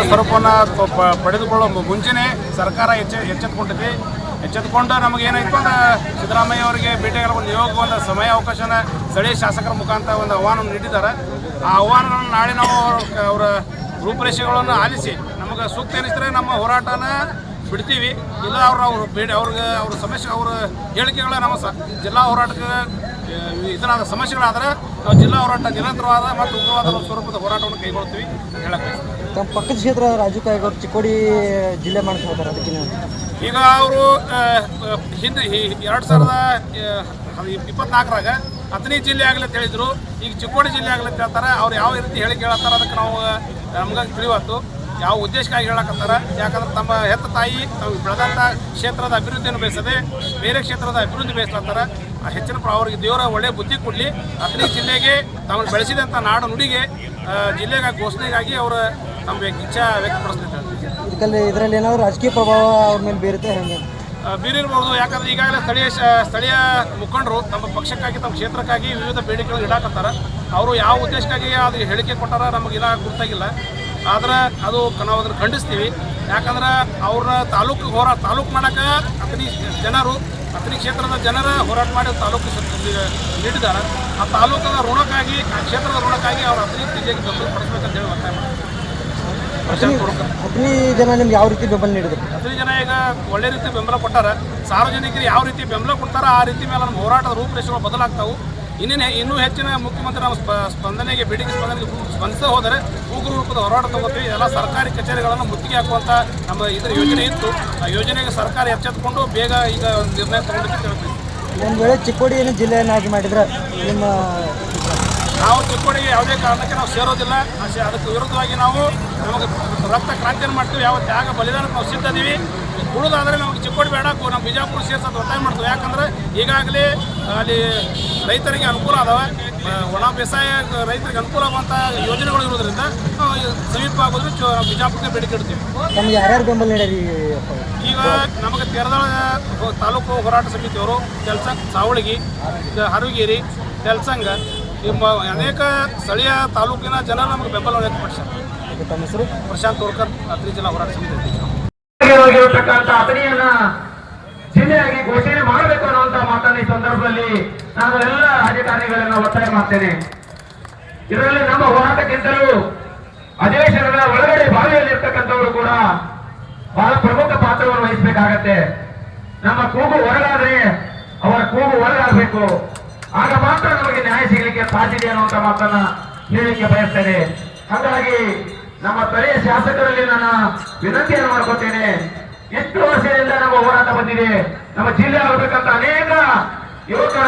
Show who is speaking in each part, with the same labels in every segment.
Speaker 1: ಸ್ವರೂಪವನ್ನು ಪಡೆದುಕೊಳ್ಳುವ ಮುಂಚೆನೇ ಸರ್ಕಾರ ಎಚ್ಚೆತ್ತುಕೊಂಡು ನಮಗೇನಾಯಿತು ಅಂದ್ರೆ ಸಿದ್ದರಾಮಯ್ಯ ಅವರಿಗೆ ಭೇಟಿಯಾಗಲು ಒಂದು ಒಂದು ಸಮಯ ಅವಕಾಶನ ಸ್ಥಳೀಯ ಶಾಸಕರ ಮುಖಾಂತರ ಒಂದು ಆಹ್ವಾನವನ್ನು ನೀಡಿದ್ದಾರೆ. ಆ ಆಹ್ವಾನಗಳನ್ನು ನಾಳೆ ನಾವು ಅವರ ರೂಪರೇಷೆಗಳನ್ನು ಆಲಿಸಿ ನಮಗೆ ಸೂಕ್ತ ಎನಿಸಿದ್ರೆ ನಮ್ಮ ಹೋರಾಟನ ಬಿಡ್ತೀವಿ. ಇಲ್ಲ ಅವ್ರ ಸಮಸ್ಯೆ ಅವ್ರ ಹೇಳಿಕೆಗಳ ನಮ್ಮ ಜಿಲ್ಲಾ ಹೋರಾಟಕ್ಕೆ ಇದರಾದ ಸಮಸ್ಯೆಗಳಾದರೆ ನಾವು ಜಿಲ್ಲಾ ಹೋರಾಟ ನಿರಂತರವಾದ ಮತ್ತು ಉಗ್ರವಾದ ಸ್ವರೂಪದ ಹೋರಾಟವನ್ನು ಕೈಗೊಳ್ತೀವಿ ಹೇಳಕ್ಕೆ.
Speaker 2: ತಮ್ಮ ಪಕ್ಕದ ಕ್ಷೇತ್ರ ರಾಜು ಕಾಯ್ಗೆ ಅವರು ಚಿಕ್ಕೋಡಿ ಜಿಲ್ಲೆ ಮಾಡಿಸ್ತಾರೆ. ಅದಕ್ಕೆ
Speaker 1: ಈಗ ಅವರು ಹಿಂದೆ 2024ರಾಗ ಅಥಣಿ ಜಿಲ್ಲೆ ಆಗಲಿ ಅಂತ ಹೇಳಿದ್ರು. ಈಗ ಚಿಕ್ಕೋಡಿ ಜಿಲ್ಲೆ ಆಗಲಿ ಅಂತ ಹೇಳ್ತಾರೆ. ಅವ್ರು ಯಾವ ರೀತಿ ಹೇಳಿಕೆ ಹೇಳತ್ತಾರ ಅದಕ್ಕೆ ನಾವು ನಮ್ಗೆ ತಿಳಿವತ್ತು ಯಾವ ಉದ್ದೇಶಕ್ಕಾಗಿ ಹೇಳಕತ್ತಾರ. ಯಾಕಂದ್ರೆ ತಮ್ಮ ಹೆತ್ತ ತಾಯಿ ತಾವು ಬೆಳೆದಂಥ ಕ್ಷೇತ್ರದ ಅಭಿವೃದ್ಧಿಯನ್ನು ಬಯಸದೆ ಬೇರೆ ಕ್ಷೇತ್ರದ ಅಭಿವೃದ್ಧಿ ಬಯಸ್ಲತ್ತಾರ. ಹೆಚ್ಚಿನ ಅವರಿಗೆ ದೇವರ ಒಳ್ಳೆಯ ಬುದ್ಧಿ ಕೊಡಲಿ. ಅಥಣಿ ಜಿಲ್ಲೆಗೆ ತಾವು ಬೆಳೆಸಿದಂಥ ನಾಡು ನುಡಿಗೆ ಜಿಲ್ಲೆಗಾಗಿ ಘೋಷಣೆಗಾಗಿ ಅವರ ತಮ್ಮ ಇಚ್ಛಾ ವ್ಯಕ್ತಪಡಿಸ್ತಿದ್ದಾರೆ.
Speaker 2: ಇದರಲ್ಲಿ ಏನಾದರೂ ರಾಜಕೀಯ ಪ್ರಭಾವ ಅವ್ರ ಮೇಲೆ ಬೀರುತ್ತೆ ಹೆಂಗೆ
Speaker 1: ಬೀರಿರ್ಬೋದು. ಯಾಕಂದ್ರೆ ಈಗಾಗಲೇ ಸ್ಥಳೀಯ ಮುಖಂಡರು ತಮ್ಮ ಪಕ್ಷಕ್ಕಾಗಿ ತಮ್ಮ ಕ್ಷೇತ್ರಕ್ಕಾಗಿ ವಿವಿಧ ಬೇಡಿಕೆಗಳು ಇಡಾಕತ್ತಾರ. ಅವರು ಯಾವ ಉದ್ದೇಶಕ್ಕಾಗಿ ಅದು ಹೇಳಿಕೆ ಕೊಟ್ಟಾರ ನಮಗಿಲ್ಲ ಗೊತ್ತಾಗಿಲ್ಲ. ಆದ್ರೆ ಅದು ನಾವು ಅದನ್ನು ಖಂಡಿಸ್ತೀವಿ. ಯಾಕಂದ್ರೆ ಅವ್ರ ತಾಲೂಕು ಮಾಡೋಕೆ ಅಥಣಿ ಕ್ಷೇತ್ರದ ಜನರ ಹೋರಾಟ ಮಾಡಿ ತಾಲೂಕು ನೀಡಿದ್ದಾರೆ. ಆ ತಾಲೂಕದ ಋಣಕ್ಕಾಗಿ ಆ ಕ್ಷೇತ್ರದ ಋಣಕ್ಕಾಗಿ ಅವ್ರು ಅಥಣಿ ಜಿಲ್ಲೆಗೆ ಬೆಂಬಲ ಪಡಿಸ್ಬೇಕಂತ ಹೇಳಿ ಒತ್ತಾಯ ಮಾಡ್ತಾರೆ.
Speaker 2: ಅಥಣಿ ಜನ ನಿಮ್ಗೆ ಯಾವ ರೀತಿ ಬೆಂಬಲ ನೀಡಿದ್ರು?
Speaker 1: ಅಥಣಿ ಜನ ಈಗ ಒಳ್ಳೆ ರೀತಿ ಬೆಂಬಲ ಕೊಟ್ಟಾರ. ಸಾರ್ವಜನಿಕರು ಯಾವ ರೀತಿ ಬೆಂಬಲ ಕೊಡ್ತಾರ ಆ ರೀತಿ ಮೇಲೆ ನಮ್ಮ ಹೋರಾಟದ ರೂಪರೇಷೆಗಳು ಬದಲಾಗ್ತಾವೆ. ಇನ್ನೂ ಹೆಚ್ಚಿನ ಮುಖ್ಯಮಂತ್ರಿ ನಮ್ಮ ಬೇಡಿಕೆ ಸ್ಪಂದನೆಗೆ ಸ್ಪಂದಿಸೇ ಹೋದರೆ ಉಗ್ರ ರೂಪದ ಹೋರಾಟ ತಗೋತೀವಿ. ಎಲ್ಲ ಸರ್ಕಾರಿ ಕಚೇರಿಗಳನ್ನು ಮುತ್ತಿಗೆ ಹಾಕುವಂಥ ನಮ್ಮ ಇದರ ಯೋಜನೆ ಇತ್ತು. ಆ ಯೋಜನೆಗೆ ಸರ್ಕಾರ ಎಚ್ಚೆತ್ತುಕೊಂಡು ಬೇಗ ಈಗ ಒಂದು ನಿರ್ಣಯ ತಗೊಂಡಿದ್ದು ಹೇಳ್ತೀವಿ.
Speaker 2: ಒಂದು ವೇಳೆ ಚಿಕ್ಕೋಡಿಯನ್ನು ಜಿಲ್ಲೆಯನ್ನಾಗಿ ಮಾಡಿದ್ರೆ
Speaker 1: ನಾವು ಚಿಕ್ಕೋಡಿಗೆ ಯಾವುದೇ ಕಾರಣಕ್ಕೆ ನಾವು ಸೇರೋದಿಲ್ಲ. ಅದಕ್ಕೆ ವಿರುದ್ಧವಾಗಿ ನಾವು ನಮಗೆ ರಕ್ತ ಕ್ರಾಂತಿಯನ್ನು ಮಾಡ್ತೀವಿ. ಯಾವ ತ್ಯಾಗ ಬಲಿದಾನಕ್ಕೆ ನಾವು ಸಿದ್ಧದೀವಿ. ಉಳಿದಾದರೆ ನಮಗೆ ಚಿಕ್ಕೋಡಿ ಬೇಡ, ನಾವು ಬಿಜಾಪುರ ಸೇರ್ಸೋದು ಒತ್ತಾಯ ಮಾಡ್ತೀವಿ. ಯಾಕಂದರೆ ಈಗಾಗಲೇ ಅಲ್ಲಿ ರೈತರಿಗೆ ಅನುಕೂಲ ಅದಾವೆ. ಒಣ ಬೇಸಾಯ ರೈತರಿಗೆ ಅನುಕೂಲ ಆಗುವಂಥ ಯೋಜನೆಗಳು ಇರೋದ್ರಿಂದ ಸಮೀಪ ಆಗೋದ್ರೆ ಬಿಜಾಪುರಕ್ಕೆ ಬೇಡಿಕೆ ಇಡ್ತೀವಿ.
Speaker 2: ನಮ್ಗೆ ಯಾರ್ಯಾರು ಬೆಂಬಲ ನೀಡಿ?
Speaker 1: ಈಗ ನಮಗೆ ತೆರದಾಳ ತಾಲೂಕು ಹೋರಾಟ ಸಮಿತಿಯವರು ಸಾವಳಗಿ, ಹರುಗೇರಿ, ತೆಲಸಂಗ ಅನೇಕ ಸ್ಥಳೀಯ ತಾಲೂಕಿನ ಜನರು ನಮಗೆ ಬೆಂಬಲ ವ್ಯಕ್ತಪಡಿಸ್ತಾರೆ.
Speaker 2: ತಮ್ಮ ಹೆಸರು?
Speaker 1: ಪ್ರಶಾಂತ್ ತೋರ್ಕರ್, ಅಥಣಿ ಜಿಲ್ಲಾ ಹೋರಾಟ ಸಮಿತಿ ಅಧ್ಯಕ್ಷ.
Speaker 3: ಅಥಣಿಯನ್ನ ಜಿಲ್ಲೆಯಾಗಿ ಘೋಷಣೆ ಮಾಡಬೇಕು ಅನ್ನುವಂತ ಮಾತನ್ನ ಈ ಸಂದರ್ಭದಲ್ಲಿ ನಾನು ಎಲ್ಲ ರಾಜಕಾರಣಿಗಳನ್ನ ಒತ್ತಾಯ ಮಾಡ್ತೇನೆ. ಇದರಲ್ಲಿ ನಮ್ಮ ಹೋರಾಟಕ್ಕಿಂತಲೂ ಅಧಿವೇಶನಗಳ ಒಳಗಡೆ ಭಾವಿಯಲ್ಲಿರ್ತಕ್ಕಂಥವರು ಕೂಡ ಬಹಳ ಪ್ರಮುಖ ಪಾತ್ರವನ್ನು ವಹಿಸಬೇಕಾಗತ್ತೆ. ನಮ್ಮ ಕೂಗು ಹೊರಗಾದ್ರೆ ಅವರ ಕೂಗು ಹೊರಗಾಗಬೇಕು. ಆಗ ಮಾತ್ರ ನಮಗೆ ನ್ಯಾಯ ಸಿಗಲಿಕ್ಕೆ ಸಾಧ್ಯತೆ ಅನ್ನುವಂತ ಮಾತನ್ನ ಹೇಳಲಿಕ್ಕೆ ಬಯಸ್ತೇನೆ. ಹಾಗಾಗಿ ನಮ್ಮ ಸ್ಥಳೀಯ ಶಾಸಕರಲ್ಲಿ ನಾನು ವಿನಂತಿಯನ್ನು ಮಾಡ್ಕೊತೇನೆ. ಎಷ್ಟು ವರ್ಷದಿಂದ ನಮ್ಮ ಹೋರಾಟ ಬಂದಿದೆ. ನಮ್ಮ ಜಿಲ್ಲೆ ಆಗಬೇಕಂತ ಅನೇಕ ಯುವಕರ,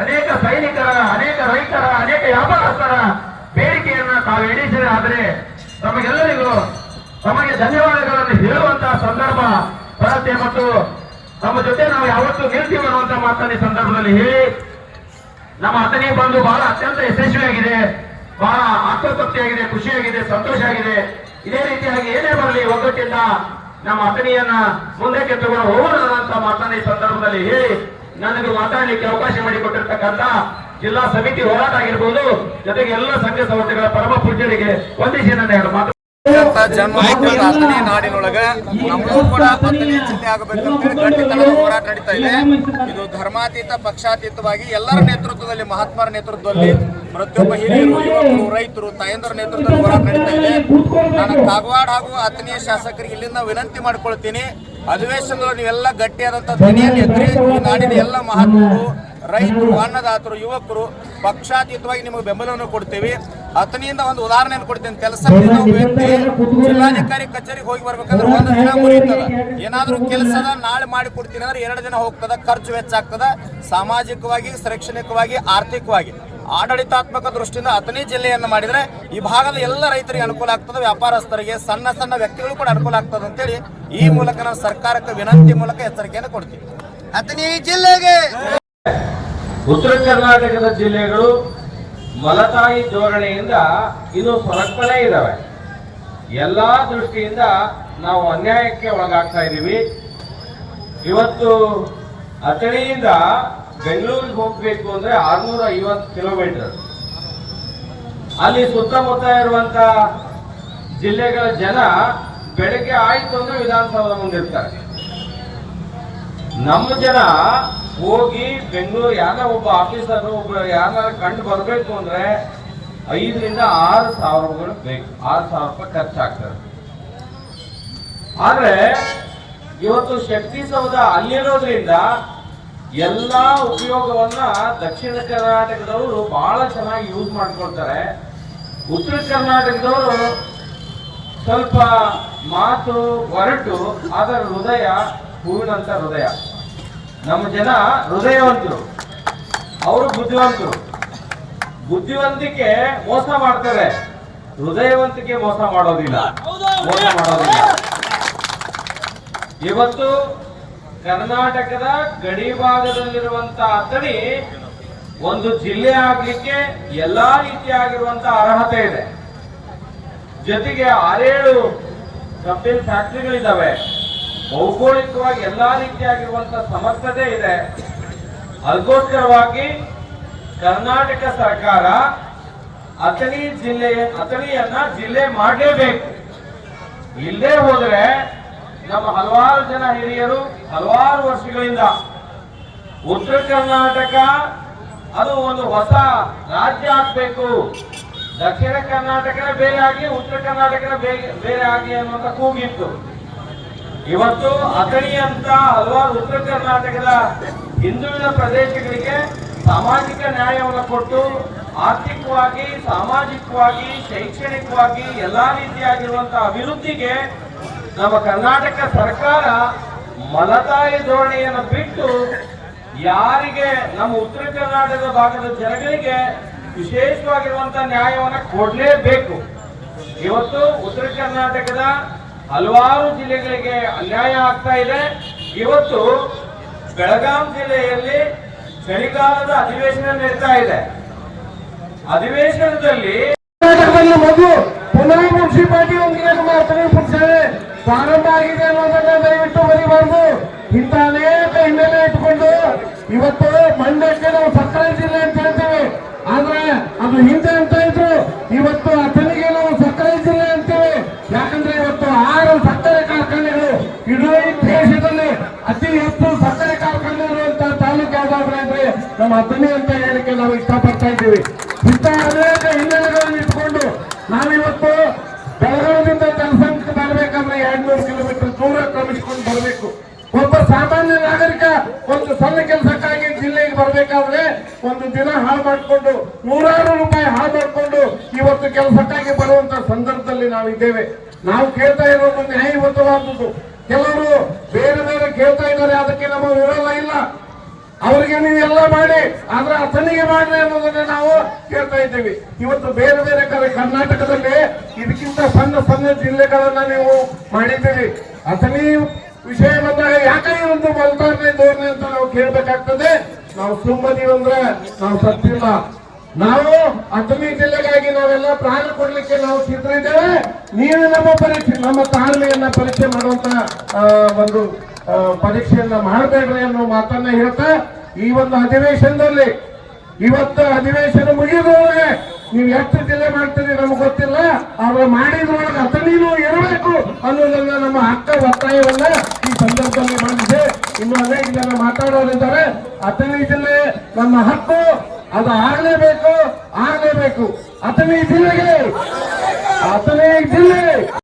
Speaker 3: ಅನೇಕ ಸೈನಿಕರ, ಅನೇಕ ರೈತರ, ಅನೇಕ ವ್ಯಾಪಾರಸ್ಥರ ಬೇಡಿಕೆಯನ್ನ ತಾವು ಈಡೇರಿಸಿದೆ. ಆದರೆ ತಮಗೆಲ್ಲರಿಗೂ ತಮಗೆ ಧನ್ಯವಾದಗಳನ್ನು ಹೇಳುವಂತಹ ಸಂದರ್ಭ ಬರುತ್ತೆ ಮತ್ತು ನಮ್ಮ ಜೊತೆ ನಾವು ಯಾವತ್ತೂ ನಿಲ್ತೀವಿ ಅನ್ನುವಂತ ಮಾತನ್ನ ಈ ಸಂದರ್ಭದಲ್ಲಿ ಹೇಳಿ ನಮ್ಮ ಅಥಣಿ ಬಂದು ಬಹಳ ಅತ್ಯಂತ ಯಶಸ್ವಿಯಾಗಿದೆ, ಬಹಳ ಆತ್ಮತೃಪ್ತಿಯಾಗಿದೆ, ಖುಷಿಯಾಗಿದೆ, ಸಂತೋಷ ಆಗಿದೆ. ಇದೇ ರೀತಿಯಾಗಿ ಏನೇ ಬರಲಿ ಒಗ್ಗಟ್ಟಿಂದ ನಮ್ಮ ಅಥಣಿಯನ್ನ ಮುಂದಕ್ಕೆ ತಗೊಂಡು ಹೋಗೋಣ ಅನ್ನುವಂತ ಮಾತನ್ನ ಈ ಸಂದರ್ಭದಲ್ಲಿ ಹೇಳಿ ನನಗೆ ಮಾತಾಡಲಿಕ್ಕೆ ಅವಕಾಶ ಮಾಡಿಕೊಟ್ಟಿರ್ತಕ್ಕಂಥ ಜಿಲ್ಲಾ ಸಮಿತಿ ಹೋರಾಟ ಆಗಿರ್ಬೋದು, ಜೊತೆಗೆ ಎಲ್ಲ ಸಂಘ ಸಂಸ್ಥೆಗಳ ಪರಮ ಪೂಜ್ಯರಿಗೆ ವಂದಿಸಿ ನನ್ನ ಎರಡು ಮಾತು.
Speaker 1: ಅಥಣಿ ನಾಡಿನೊಳಗ ನಮ್ಮೂ ಕೂಡ ಅಥಣಿ ಜಿಲ್ಲೆ ಆಗಬೇಕಂತೇಳಿ ಗಟ್ಟಿತನದ ಹೋರಾಟ ನಡೀತಾ ಇದೆ. ಇದು ಧರ್ಮಾತೀತ ಪಕ್ಷಾತೀತವಾಗಿ ಎಲ್ಲರ ನೇತೃತ್ವದಲ್ಲಿ, ಮಹಾತ್ಮರ ನೇತೃತ್ವದಲ್ಲಿ, ಪ್ರತಿಯೊಬ್ಬ ಹಿರಿಯರು, ಯುವಕರು, ರೈತರು, ತಾಯಂದರ ನೇತೃತ್ವದಲ್ಲಿ ಹೋರಾಟ ನಡೀತಾ ಇದೆ. ನಾನು ಕಾಗವಾಡ ಹಾಗೂ ಅಥಣಿಯ ಶಾಸಕರಿಗೆ ಇಲ್ಲಿಂದ ವಿನಂತಿ ಮಾಡ್ಕೊಳ್ತೀನಿ. ಅಧಿವೇಶನದಲ್ಲಿ ನೀವೆಲ್ಲ ಗಟ್ಟಿಯಾದಂಥ ಧ್ವನಿಯನ್ನು ಎತ್ತರಿ ಈ ನಾಡಿನ ಎಲ್ಲ ಮಹಾತ್ಮರು, ರೈತರು, ಅನ್ನದಾತರು, ಯುವಕರು ಪಕ್ಷಾತೀತವಾಗಿ ನಿಮಗೆ ಬೆಂಬಲವನ್ನು ಕೊಡ್ತೀವಿ. ಅಥಣಿಯಿಂದ ಒಂದು ಉದಾಹರಣೆಯನ್ನು ಕೊಡ್ತೀನಿ. ಕೆಲಸದಿಂದ ಒಬ್ಬ ವ್ಯಕ್ತಿ ಜಿಲ್ಲಾಧಿಕಾರಿ ಕಚೇರಿಗೆ ಹೋಗಿ ಬರ್ಬೇಕಂದ್ರೆ ಒಂದು ದಿನ ಮುರಿಯುತ್ತದೆ. ಏನಾದರೂ ಕೆಲಸದ ನಾಳೆ ಮಾಡಿ ಕೊಡ್ತೀನಿ ಅಂದ್ರೆ 2 ದಿನ ಹೋಗ್ತದ, ಖರ್ಚು ವೆಚ್ಚ ಆಗ್ತದ. ಸಾಮಾಜಿಕವಾಗಿ, ಶೈಕ್ಷಣಿಕವಾಗಿ, ಆರ್ಥಿಕವಾಗಿ, ಆಡಳಿತಾತ್ಮಕ ದೃಷ್ಟಿಯಿಂದ ಅಥಣಿ ಜಿಲ್ಲೆಯನ್ನು ಮಾಡಿದ್ರೆ ಈ ಭಾಗದ ಎಲ್ಲ ರೈತರಿಗೆ ಅನುಕೂಲ ಆಗ್ತದೆ, ವ್ಯಾಪಾರಸ್ಥರಿಗೆ, ಸಣ್ಣ ಸಣ್ಣ ವ್ಯಕ್ತಿಗಳು ಕೂಡ ಅನುಕೂಲ ಆಗ್ತದೆ ಅಂತೇಳಿ ಈ ಮೂಲಕ ನಾವು ಸರ್ಕಾರಕ್ಕೆ ವಿನಂತಿ ಮೂಲಕ ಎಚ್ಚರಿಕೆಯನ್ನು ಕೊಡ್ತೀವಿ. ಅಥಣಿ ಜಿಲ್ಲೆಗೆ
Speaker 4: ಉತ್ತರ ಕರ್ನಾಟಕದ ಜಿಲ್ಲೆಗಳು ಮಲತಾಯಿ ಧೋರಣೆಯಿಂದ ಇನ್ನೂ ಸ್ವಲ್ಪನೇ ಇದ್ದಾವೆ. ಎಲ್ಲ ದೃಷ್ಟಿಯಿಂದ ನಾವು ಅನ್ಯಾಯಕ್ಕೆ ಒಳಗಾಗ್ತಾ ಇದ್ದೀವಿ. ಇವತ್ತು ಅಥಣಿಯಿಂದ ಬೆಂಗಳೂರಿಗೆ ಹೋಗಬೇಕು ಅಂದ್ರೆ 650 ಕಿಲೋಮೀಟರ್. ಅಲ್ಲಿ ಸುತ್ತಮುತ್ತ ಇರುವಂತ ಜಿಲ್ಲೆಗಳ ಜನ ಬೆಳಗ್ಗೆ ಆಯ್ತು ಅಂದ್ರೆ ವಿಧಾನಸೌಧ ಮುಂದಿರ್ತಾರೆ. ನಮ್ಮ ಜನ ಹೋಗಿ ಬೆಂಗಳೂರು ಯಾರ ಒಬ್ಬ ಆಫೀಸರ್ ಒಬ್ಬ ಯಾರ ಕಂಡು ಬರಬೇಕು ಅಂದ್ರೆ 5,000 ರಿಂದ 6,000 ಬೇಕು. 6,000 ರೂಪಾಯಿ ಖರ್ಚಾಗ್ತದೆ. ಆದ್ರೆ ಇವತ್ತು ಶಕ್ತಿ ಸೌಧ ಅಲ್ಲಿರೋದ್ರಿಂದ ಎಲ್ಲಾ ಉಪಯೋಗವನ್ನ ದಕ್ಷಿಣ ಕರ್ನಾಟಕದವರು ಬಹಳ ಚೆನ್ನಾಗಿ ಯೂಸ್ ಮಾಡ್ಕೊಳ್ತಾರೆ. ಉತ್ತರ ಕರ್ನಾಟಕದವರು ಸ್ವಲ್ಪ ಮಾತು ಹೊರಟು ಅದರ ಹೃದಯ ಹೂವಿನಂತ ಹೃದಯ. ನಮ್ಮ ಜನ ಹೃದಯವಂತರು, ಅವರು ಬುದ್ಧಿವಂತರು. ಬುದ್ಧಿವಂತಿಕೆ ಮೋಸ ಮಾಡ್ತಾರೆ, ಹೃದಯವಂತಿಕೆ ಮೋಸ ಮಾಡೋದಿಲ್ಲ. ಇವತ್ತು ಕರ್ನಾಟಕದ ಗಡಿ ಭಾಗದಲ್ಲಿರುವಂತ ಅಥಣಿ ಒಂದು ಜಿಲ್ಲೆ ಆಗ್ಲಿಕ್ಕೆ ಎಲ್ಲಾ ರೀತಿಯಾಗಿರುವಂತ ಅರ್ಹತೆ ಇದೆ. ಜೊತೆಗೆ 6-7 ಕಬ್ಬಿನ ಫ್ಯಾಕ್ಟರಿಗಳಿದ್ದಾವೆ. ಭೌಗೋಳಿಕವಾಗಿ ಎಲ್ಲಾ ರೀತಿಯಾಗಿರುವಂತಹ ಸಮರ್ಥತೆ ಇದೆ. ಅದಕ್ಕೋಸ್ಕರವಾಗಿ ಕರ್ನಾಟಕ ಸರ್ಕಾರ ಅಥಣಿಯನ್ನ ಜಿಲ್ಲೆ ಮಾಡಲೇಬೇಕು. ಇಲ್ಲೇ ಹೋದ್ರೆ ನಮ್ಮ ಹಲವಾರು ಜನ ಹಿರಿಯರು ಹಲವಾರು ವರ್ಷಗಳಿಂದ ಉತ್ತರ ಕರ್ನಾಟಕ ಅದು ಒಂದು ಹೊಸ ರಾಜ್ಯ ಆಗ್ಬೇಕು, ದಕ್ಷಿಣ ಕರ್ನಾಟಕನೇ ಬೇರೆ ಆಗಿ ಉತ್ತರ ಕರ್ನಾಟಕನೇ ಬೇರೆ ಆಗಿ ಅನ್ನುವಂತ ಕೂಗಿತ್ತು. ಇವತ್ತು ಅಥಣಿ ಅಂತ ಹಲವಾರು ಉತ್ತರ ಕರ್ನಾಟಕದ ಹಿಂದುಳಿದ ಪ್ರದೇಶಗಳಿಗೆ ಸಾಮಾಜಿಕ ನ್ಯಾಯವನ್ನು ಕೊಟ್ಟು ಆರ್ಥಿಕವಾಗಿ, ಸಾಮಾಜಿಕವಾಗಿ, ಶೈಕ್ಷಣಿಕವಾಗಿ ಎಲ್ಲಾ ರೀತಿಯಾಗಿರುವಂತಹ ಅಭಿವೃದ್ಧಿಗೆ ನಮ್ಮ ಕರ್ನಾಟಕ ಸರ್ಕಾರ ಮಲತಾಯಿ ಧೋರಣೆಯನ್ನು ಬಿಟ್ಟು ಯಾರಿಗೆ ನಮ್ಮ ಉತ್ತರ ಕರ್ನಾಟಕದ ಭಾಗದ ಜನಗಳಿಗೆ ವಿಶೇಷವಾಗಿರುವಂತಹ ನ್ಯಾಯವನ್ನು ಕೊಡಲೇಬೇಕು. ಇವತ್ತು ಉತ್ತರ ಕರ್ನಾಟಕದ ಹಲವಾರು ಜಿಲ್ಲೆಗಳಿಗೆ ಅನ್ಯಾಯ ಆಗ್ತಾ ಇದೆ. ಇವತ್ತು ಬೆಳಗಾಂ ಜಿಲ್ಲೆಯಲ್ಲಿ ಚಳಿಗಾಲದ ಅಧಿವೇಶನ ನಡೀತಾ ಇದೆ. ಅಧಿವೇಶನದಲ್ಲಿ
Speaker 3: ಮೊದಲು ಪುನಃ ಮುನ್ಸಿಪಾಲಿಟಿ ಪ್ರಾರಂಭ ಆಗಿದೆ ಅನ್ನೋದನ್ನ ದಯವಿಟ್ಟು ಬರೀಬಾರ್ದು. ಇಂಥ ಅನೇಕ ಹಿನ್ನೆಲೆ ಇಟ್ಕೊಂಡು ಇವತ್ತು ಮಂಡ್ಯಕ್ಕೆ ನಾವು ಸಕ್ಕರೆ ಜಿಲ್ಲೆ ಅಂತ ಹೇಳ್ತೇವೆ, ಆದ್ರೆ ಅದು ಹಿಂದೆ ಅಂತ ಇದ್ರು. ಇವತ್ತು ಅಥಣಿಗೆ ನಾವು ಸಕ್ಕರೆ ಜಿಲ್ಲೆ ಅಂತೇವೆ. ಯಾಕಂದ್ರೆ ಇವತ್ತು 6 ಸಕ್ಕರೆ ಕಾರ್ಖಾನೆಗಳು ಇಡೀ ದೇಶದಲ್ಲಿ ಅತಿ ಹೆಚ್ಚು ಸಕ್ಕರೆ ಕಾರ್ಖಾನೆ ಇರುವಂತಹ ತಾಲೂಕು ಯಾವ್ದಾದ್ರೆ ಅಂದ್ರೆ ನಮ್ಮ ಅಥಣಿ ಅಂತ ಹೇಳಿಕೆ ನಾವು ಇಷ್ಟಪಡ್ತಾ ಇದ್ದೀವಿ. ಇಂಥ ಅನೇಕ ಹಿನ್ನೆಲೆಗಳನ್ನು ಇಟ್ಕೊಂಡು ನಾವಿವತ್ತು ಬೆಳಗಾವಿಯಿಂದ ಕೆಲಸಕ್ಕೆ ಬರಬೇಕಂದ್ರೆ 200 ಕಿಲೋಮೀಟರ್ ದೂರ ಕ್ರಮಿಸಿಕೊಂಡು ಬರಬೇಕು. ಒಬ್ಬ ಸಾಮಾನ್ಯ ನಾಗರಿಕ ಒಂದು ಸಣ್ಣ ಕೆಲಸಕ್ಕಾಗಿ ಜಿಲ್ಲೆಗೆ ಬರಬೇಕಾದ್ರೆ ಒಂದು ದಿನ ಹಾಳು ಮಾಡಿಕೊಂಡು 100 ರೂಪಾಯಿ ಹಾಳು ಮಾಡಿಕೊಂಡು ಇವತ್ತು ಕೆಲಸಕ್ಕಾಗಿ ಬರುವಂತ ಸಂದರ್ಭದಲ್ಲಿ ನಾವಿದ್ದೇವೆ. ನಾವು ಕೇಳ್ತಾ ಇರೋದು ನ್ಯಾಯಯುತವಾದದ್ದು. ಕೆಲವರು ಬೇರೆ ಬೇರೆ ಕೇಳ್ತಾ ಇದ್ದಾರೆ, ಅದಕ್ಕೆ ನಮ್ಮ ವಿರೋಧ ಇಲ್ಲ. ಅವರಿಗೆ ನೀವೆಲ್ಲ ಮಾಡಿ, ಆದ್ರೆ ಅಥಣಿಗೆ ಮಾಡ್ರಿ ಅನ್ನೋದನ್ನ ನಾವು ಕೇಳ್ತಾ ಇದ್ದೀವಿ. ಇವತ್ತು ಬೇರೆ ಬೇರೆ ಕರ್ನಾಟಕದಲ್ಲಿ ಇದಕ್ಕಿಂತ ಸಣ್ಣ ಸಣ್ಣ ಜಿಲ್ಲೆಗಳನ್ನ ನೀವು ಮಾಡಿದ್ದೀರಿ. ಅಥಣಿ ವಿಷಯ ಬಂದಾಗ ಯಾಕೆ ಒಂದು ಮಲ್ತಾರನೆ ಧೋರಣೆ ಅಂತ ನಾವು ಕೇಳ್ಬೇಕಾಗ್ತದೆ. ನಾವು ಸುಮ್ಮದೀವಿ ಅಂದ್ರೆ ನಾವು ಸತ್ತಿಲ್ಲ. ನಾವು ಅಥಣಿ ಜಿಲ್ಲೆಗಾಗಿ ನಾವೆಲ್ಲ ಪ್ರಾಣ ಕೊಡ್ಲಿಕ್ಕೆ ನಾವು ಸಿದ್ಧರಿದ್ದೇವೆ. ನೀವು ನಮ್ಮ ತಾಳ್ಮೆಯನ್ನ ಪರೀಕ್ಷೆ ಮಾಡುವಂತ ಒಂದು ಪರೀಕ್ಷೆಯನ್ನ ಮಾಡಬೇಡ್ರಿ ಅನ್ನೋ ಮಾತನ್ನ ಹೇಳ್ತಾ ಈ ಒಂದು ಅಧಿವೇಶನದಲ್ಲಿ ಇವತ್ತು ಅಧಿವೇಶನ ಮುಗಿದ್ರೊಳಗೆ ನೀವು ಎಷ್ಟು ಜಿಲ್ಲೆ ಮಾಡ್ತೀರಿ ನಮ್ಗೆ ಗೊತ್ತಿಲ್ಲ, ಆದ್ರೆ ಮಾಡಿದ್ರೊಳಗೆ ಅಥಣಿನೂ ಇರಬೇಕು ಅನ್ನೋದನ್ನ ನಮ್ಮ ಹಕ್ಕ ಒತ್ತಾಯವನ್ನ ಈ ಸಂದರ್ಭದಲ್ಲಿ ಮಾಡಿದೆ. ಇನ್ನು ಅನೇಕ ಜನ ಮಾತಾಡೋರಿದ್ದಾರೆ. ಅಥಣಿ ಜಿಲ್ಲೆ ನಮ್ಮ ಹಕ್ಕು, ಅದು ಆಗಲೇಬೇಕು. ಅಥಣಿ ಜಿಲ್ಲೆಗೆ, ಅಥಣಿ